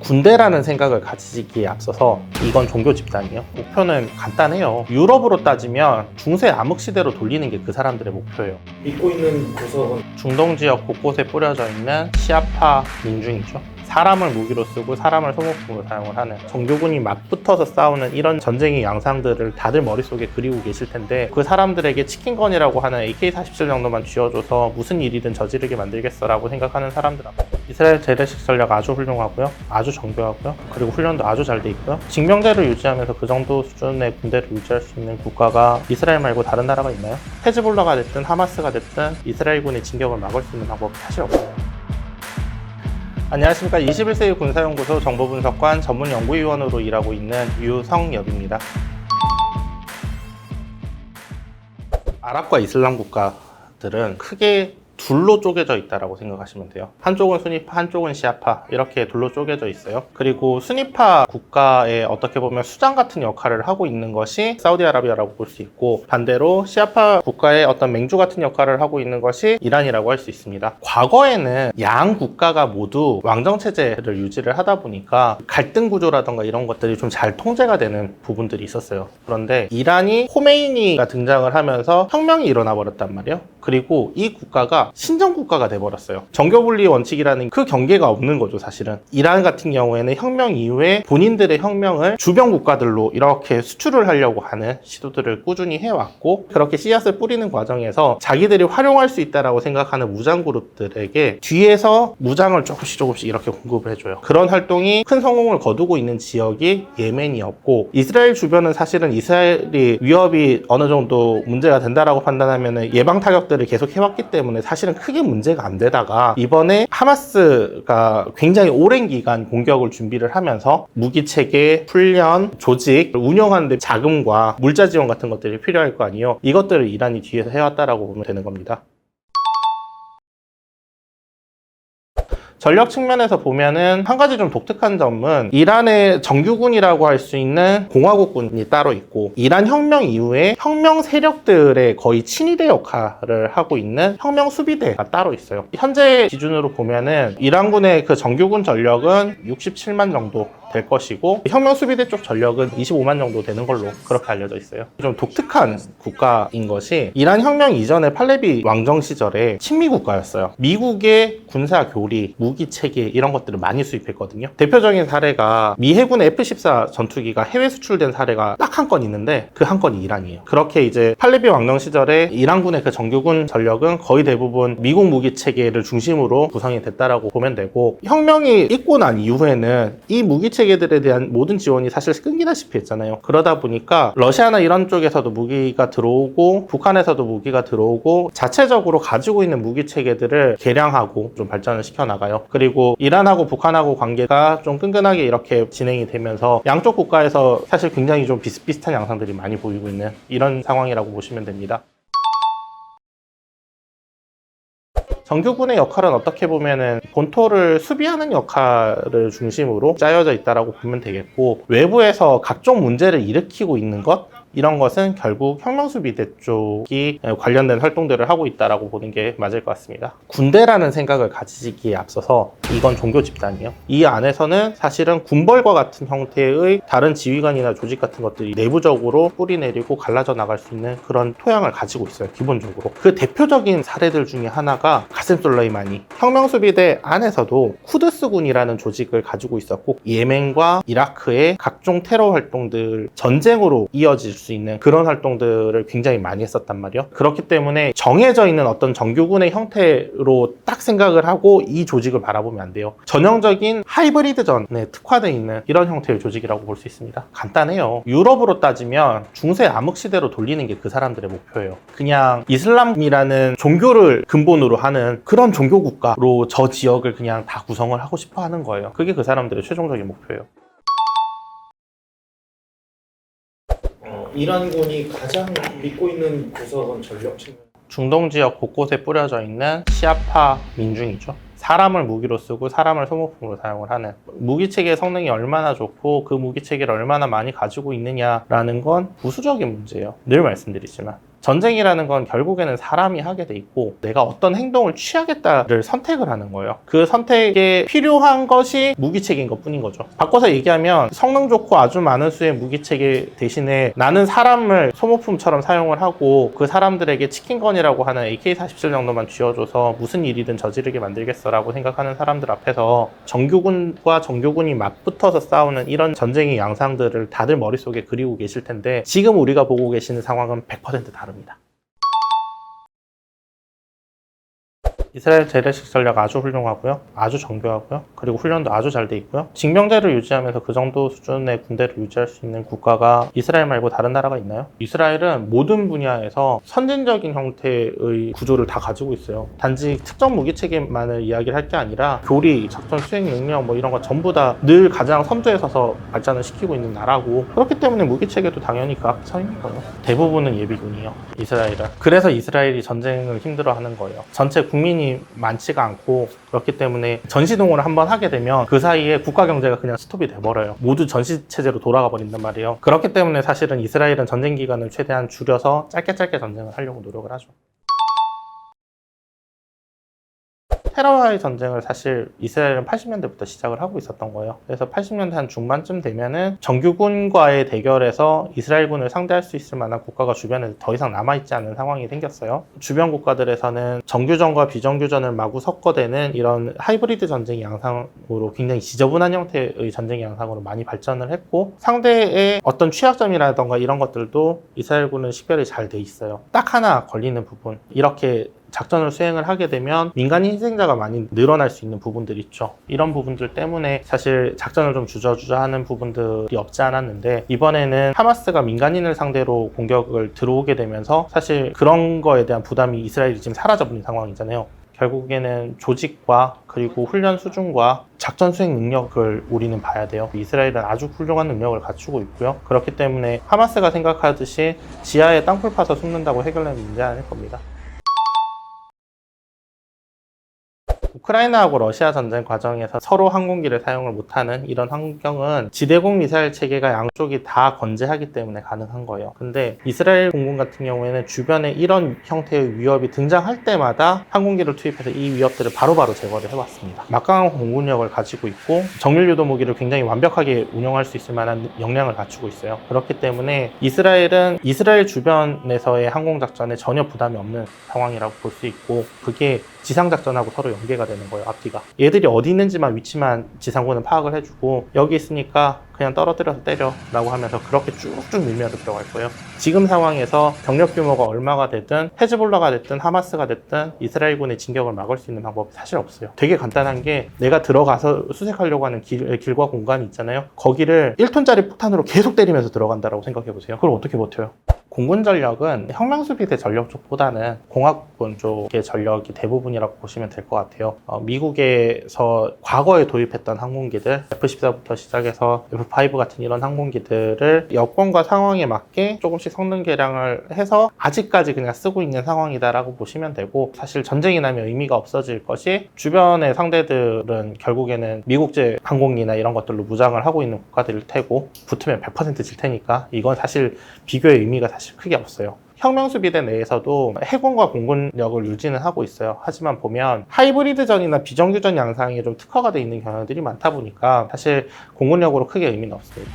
군대라는 생각을 가지기에 앞서서 이건 종교 집단이에요. 목표는 간단해요. 유럽으로 따지면 중세 암흑시대로 돌리는 게 그 사람들의 목표예요. 믿고 있는 구석은 중동 지역 곳곳에 뿌려져 있는 시아파 민중이죠. 사람을 무기로 쓰고 사람을 소모품으로 사용을 하는, 정교군이 맞붙어서 싸우는 이런 전쟁의 양상들을 다들 머릿속에 그리고 계실 텐데, 그 사람들에게 치킨건이라고 하는 AK-47 정도만 쥐어줘서 무슨 일이든 저지르게 만들겠어라고 생각하는 사람들하고, 이스라엘 재래식 전략 아주 훌륭하고요, 아주 정교하고요, 그리고 훈련도 아주 잘 돼 있고요, 징병제를 유지하면서 그 정도 수준의 군대를 유지할 수 있는 국가가 이스라엘 말고 다른 나라가 있나요? 헤즈볼라가 됐든 하마스가 됐든 이스라엘군의 진격을 막을 수 있는 방법이 사실 없어요. 안녕하십니까. 21세기 군사연구소 정보분석관 전문연구위원으로 일하고 있는 유성엽입니다. 아랍과 이슬람 국가들은 크게 둘로 쪼개져 있다고 생각하시면 돼요. 한쪽은 수니파, 한쪽은 시아파, 이렇게 둘로 쪼개져 있어요. 그리고 수니파 국가에 어떻게 보면 수장 같은 역할을 하고 있는 것이 사우디아라비아라고 볼 수 있고, 반대로 시아파 국가의 어떤 맹주 같은 역할을 하고 있는 것이 이란이라고 할 수 있습니다. 과거에는 양 국가가 모두 왕정체제를 유지를 하다 보니까 갈등 구조라던가 이런 것들이 좀 잘 통제가 되는 부분들이 있었어요. 그런데 이란이 호메이니가 등장을 하면서 혁명이 일어나 버렸단 말이에요. 그리고 이 국가가 신정국가가 돼버렸어요. 정교분리 원칙이라는 그 경계가 없는 거죠, 사실은. 이란 같은 경우에는 혁명 이후에 본인들의 혁명을 주변 국가들로 이렇게 수출을 하려고 하는 시도들을 꾸준히 해왔고, 그렇게 씨앗을 뿌리는 과정에서 자기들이 활용할 수 있다라고 생각하는 무장 그룹들에게 뒤에서 무장을 조금씩 이렇게 공급을 해줘요. 그런 활동이 큰 성공을 거두고 있는 지역이 예멘이었고, 이스라엘 주변은 사실은 이스라엘이 위협이 어느 정도 문제가 된다라고 판단하면 예방 타격들을 계속 해왔기 때문에 사실은 크게 문제가 안 되다가, 이번에 하마스가 굉장히 오랜 기간 공격을 준비를 하면서 무기체계, 훈련, 조직, 운영하는 데 자금과 물자 지원 같은 것들이 필요할 거 아니에요. 이것들을 이란이 뒤에서 해왔다라고 보면 되는 겁니다. 전력 측면에서 보면은 한 가지 좀 독특한 점은, 이란의 정규군이라고 할 수 있는 공화국군이 따로 있고, 이란 혁명 이후에 혁명 세력들의 거의 친위대 역할을 하고 있는 혁명 수비대가 따로 있어요. 현재 기준으로 보면은 이란군의 그 정규군 전력은 67만 정도 될 것이고, 혁명 수비대 쪽 전력은 25만 정도 되는 걸로 그렇게 알려져 있어요. 좀 독특한 국가인 것이, 이란 혁명 이전에 팔레비 왕정 시절에 친미 국가였어요. 미국의 군사 교리, 무기 체계 이런 것들을 많이 수입했거든요. 대표적인 사례가 미 해군의 F-14 전투기가 해외 수출된 사례가 딱 한 건 있는데, 그 한 건이 이란이에요. 그렇게 이제 팔레비 왕정 시절에 이란군의 그 정규군 전력은 거의 대부분 미국 무기 체계를 중심으로 구성이 됐다라고 보면 되고, 혁명이 있고 난 이후에는 이 무기 체계들에 대한 모든 지원이 사실 끊기다시피 했잖아요. 그러다 보니까 러시아나 이런 쪽에서도 무기가 들어오고, 북한에서도 무기가 들어오고, 자체적으로 가지고 있는 무기 체계들을 개량하고 좀 발전을 시켜나가요. 그리고 이란하고 북한하고 관계가 좀 끈끈하게 이렇게 진행이 되면서 양쪽 국가에서 사실 굉장히 좀 비슷비슷한 양상들이 많이 보이고 있는 이런 상황이라고 보시면 됩니다. 정규군의 역할은 어떻게 보면은 본토를 수비하는 역할을 중심으로 짜여져 있다라고 보면 되겠고, 외부에서 각종 문제를 일으키고 있는 것, 이런 것은 결국 혁명수비대 쪽이 관련된 활동들을 하고 있다라고 보는 게 맞을 것 같습니다. 군대라는 생각을 가지기에 앞서서 이건 종교 집단이에요. 이 안에서는 사실은 군벌과 같은 형태의 다른 지휘관이나 조직 같은 것들이 내부적으로 뿌리내리고 갈라져 나갈 수 있는 그런 토양을 가지고 있어요, 기본적으로. 그 대표적인 사례들 중에 하나가 가셈 솔레이마니. 혁명수비대 안에서도 쿠드스군이라는 조직을 가지고 있었고, 예멘과 이라크의 각종 테러 활동들, 전쟁으로 이어질 수 있는 그런 활동들을 굉장히 많이 했었단 말이에요. 그렇기 때문에 정해져 있는 어떤 정규군의 형태로 딱 생각을 하고 이 조직을 바라보면 안 돼요. 전형적인 하이브리드전에 특화되어 있는 이런 형태의 조직이라고 볼 수 있습니다. 간단해요. 유럽으로 따지면 중세 암흑시대로 돌리는 게 그 사람들의 목표예요. 그냥 이슬람이라는 종교를 근본으로 하는 그런 종교 국가로 저 지역을 그냥 다 구성을 하고 싶어 하는 거예요. 그게 그 사람들의 최종적인 목표예요. 이란군이 가장 믿고 있는 구석은 전력 측면. 중동 지역 곳곳에 뿌려져 있는 시아파 민중이죠. 사람을 무기로 쓰고 사람을 소모품으로 사용을 하는, 무기체계의 성능이 얼마나 좋고 그 무기체계를 얼마나 많이 가지고 있느냐라는 건 부수적인 문제예요. 늘 말씀드리지만. 전쟁이라는 건 결국에는 사람이 하게 돼 있고 내가 어떤 행동을 취하겠다를 선택을 하는 거예요. 그 선택에 필요한 것이 무기체계인 것 뿐인 거죠. 바꿔서 얘기하면 성능 좋고 아주 많은 수의 무기체계 대신에 나는 사람을 소모품처럼 사용을 하고 그 사람들에게 치킨건이라고 하는 AK-47 정도만 쥐어줘서 무슨 일이든 저지르게 만들겠어라고 생각하는 사람들 앞에서 정규군과 정규군이 맞붙어서 싸우는 이런 전쟁의 양상들을 다들 머릿속에 그리고 계실 텐데 지금 우리가 보고 계시는 상황은 100% 다릅니다. 이스라엘 재래식 전략 아주 훌륭하고요. 아주 정교하고요. 그리고 훈련도 아주 잘 돼 있고요. 징병제를 유지하면서 그 정도 수준의 군대를 유지할 수 있는 국가가 이스라엘 말고 다른 나라가 있나요? 이스라엘은 모든 분야에서 선진적인 형태의 구조를 다 가지고 있어요. 단지 특정 무기체계만을 이야기를 할 게 아니라 교리, 작전 수행 능력 뭐 이런 거 전부 다 늘 가장 선두에 서서 발전을 시키고 있는 나라고 그렇기 때문에 무기체계도 당연히 그 앞에 서 있는 거예요. 대부분은 예비군이에요. 이스라엘은. 그래서 이스라엘이 전쟁을 힘들어하는 거예요. 전체 국민이 많지가 않고 그렇기 때문에 전시동원을 한번 하게 되면 그 사이에 국가 경제가 그냥 스톱이 돼버려요. 모두 전시체제로 돌아가 버린단 말이에요. 그렇기 때문에 사실은 이스라엘은 전쟁 기간을 최대한 줄여서 짧게 전쟁을 하려고 노력을 하죠. 테러와의 전쟁을 사실 이스라엘은 80년대부터 시작을 하고 있었던 거예요. 그래서 80년대 한 중반쯤 되면은 정규군과의 대결에서 이스라엘군을 상대할 수 있을 만한 국가가 주변에 더 이상 남아있지 않은 상황이 생겼어요. 주변 국가들에서는 정규전과 비정규전을 마구 섞어대는 이런 하이브리드 전쟁 양상으로 굉장히 지저분한 형태의 전쟁 양상으로 많이 발전을 했고 상대의 어떤 취약점이라던가 이런 것들도 이스라엘군은 식별이 잘 돼 있어요. 딱 하나 걸리는 부분. 이렇게 작전을 수행을 하게 되면 민간인 희생자가 많이 늘어날 수 있는 부분들이 있죠. 이런 부분들 때문에 사실 작전을 좀 주저하는 부분들이 없지 않았는데 이번에는 하마스가 민간인을 상대로 공격을 들어오게 되면서 사실 그런 거에 대한 부담이 이스라엘이 지금 사라져버린 상황이잖아요. 결국에는 조직과 그리고 훈련 수준과 작전 수행 능력을 우리는 봐야 돼요. 이스라엘은 아주 훌륭한 능력을 갖추고 있고요. 그렇기 때문에 하마스가 생각하듯이 지하에 땅굴 파서 숨는다고 해결되는 문제 아닐 겁니다. 우크라이나하고 러시아 전쟁 과정에서 서로 항공기를 사용을 못하는 이런 환경은 지대공 미사일 체계가 양쪽이 다 건재하기 때문에 가능한 거예요. 근데 이스라엘 공군 같은 경우에는 주변에 이런 형태의 위협이 등장할 때마다 항공기를 투입해서 이 위협들을 바로바로 제거를 해왔습니다. 막강한 공군력을 가지고 있고 정밀 유도 무기를 굉장히 완벽하게 운영할 수 있을 만한 역량을 갖추고 있어요. 그렇기 때문에 이스라엘은 이스라엘 주변에서의 항공작전에 전혀 부담이 없는 상황이라고 볼 수 있고 그게 지상작전하고 서로 연계가 되는 거예요. 앞뒤가. 얘들이 어디 있는지만 위치만 지상군은 파악을 해주고 여기 있으니까 그냥 떨어뜨려서 때려 라고 하면서 그렇게 쭉쭉 밀면서 들어갈 거예요. 지금 상황에서 병력 규모가 얼마가 되든 헤즈볼라가 됐든 하마스가 됐든 이스라엘군의 진격을 막을 수 있는 방법이 사실 없어요. 되게 간단한 게 내가 들어가서 수색하려고 하는 길과 공간이 있잖아요. 거기를 1톤짜리 폭탄으로 계속 때리면서 들어간다라고 생각해 보세요. 그걸 어떻게 버텨요? 공군 전력은 혁명수비대 전력 쪽보다는 공학군 쪽의 전력이 대부분이라고 보시면 될 것 같아요. 미국에서 과거에 도입했던 항공기들 F-14부터 시작해서 F-5 같은 이런 항공기들을 여건과 상황에 맞게 조금씩 성능 개량을 해서 아직까지 그냥 쓰고 있는 상황이다라고 보시면 되고 사실 전쟁이 나면 의미가 없어질 것이 주변의 상대들은 결국에는 미국제 항공기나 이런 것들로 무장을 하고 있는 국가들일 테고 붙으면 100% 질 테니까 이건 사실 비교의 의미가 사실 크게 없어요. 혁명수비대 내에서도 해군과 공군력을 유지는 하고 있어요. 하지만 보면 하이브리드전이나 비정규전 양상이 좀 특화가 돼 있는 경향들이 많다 보니까 사실 공군력으로 크게 의미는 없습니다.